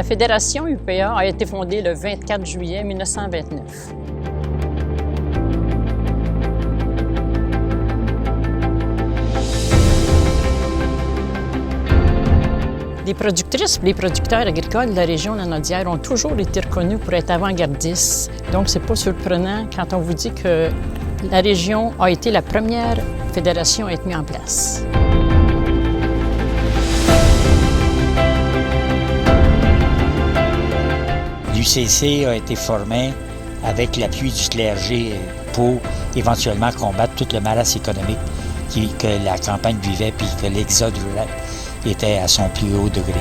La Fédération UPA a été fondée le 24 juillet 1929. Les productrices et les producteurs agricoles de la région Lanaudière ont toujours été reconnus pour être avant-gardistes. Donc, ce n'est pas surprenant quand on vous dit que la région a été la première fédération à être mise en place. L'UCC a été formé avec l'appui du clergé pour éventuellement combattre tout le malaise économique que la campagne vivait puis que l'exode rural était à son plus haut degré.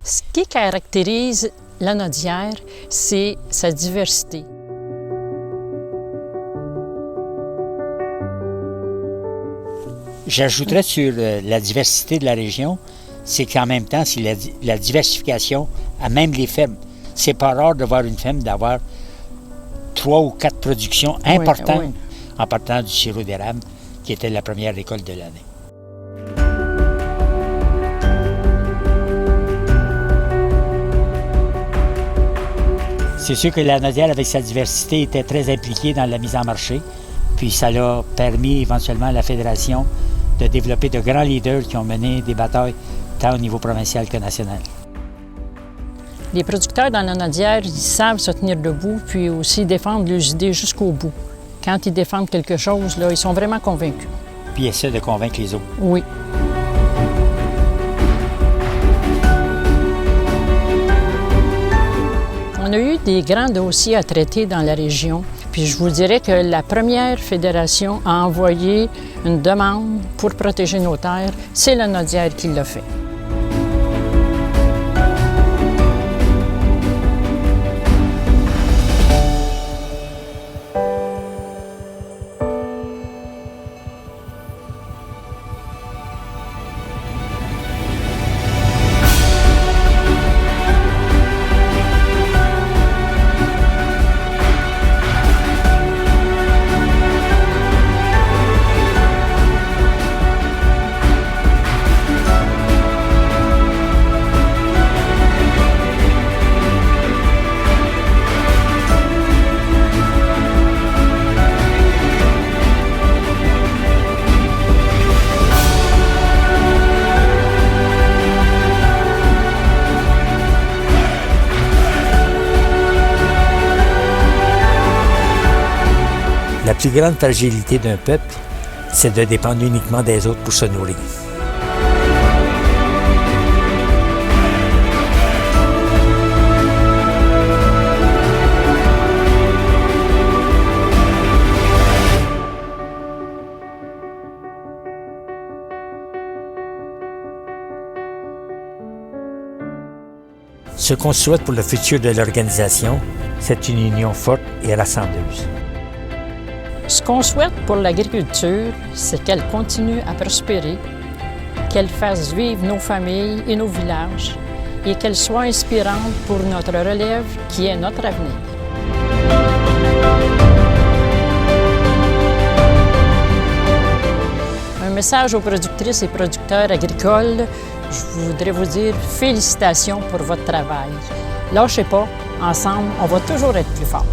Ce qui caractérise Lanaudière, c'est sa diversité. J'ajouterais sur la diversité de la région, c'est qu'en même temps, c'est la diversification à même les fermes. C'est pas rare de voir une ferme d'avoir 3 ou 4 productions importantes en partant du sirop d'érable, qui était la première récolte de l'année. C'est sûr que la Lanaudière, avec sa diversité, était très impliquée dans la mise en marché. Puis ça l'a permis éventuellement à la Fédération de développer de grands leaders qui ont mené des batailles tant au niveau provincial que national. Les producteurs dans la Lanaudière, ils savent se tenir debout puis aussi défendre leurs idées jusqu'au bout. Quand ils défendent quelque chose, là, ils sont vraiment convaincus. Puis ils essaient de convaincre les autres. Oui. On a eu des grands dossiers à traiter dans la région. Puis je vous dirais que la première fédération a envoyé une demande pour protéger nos terres. C'est la Lanaudière qui l'a fait. La plus grande fragilité d'un peuple, c'est de dépendre uniquement des autres pour se nourrir. Ce qu'on souhaite pour le futur de l'organisation, c'est une union forte et rassembleuse. Ce qu'on souhaite pour l'agriculture, c'est qu'elle continue à prospérer, qu'elle fasse vivre nos familles et nos villages et qu'elle soit inspirante pour notre relève qui est notre avenir. Un message aux productrices et producteurs agricoles, je voudrais vous dire félicitations pour votre travail. Lâchez pas, ensemble, on va toujours être plus forts.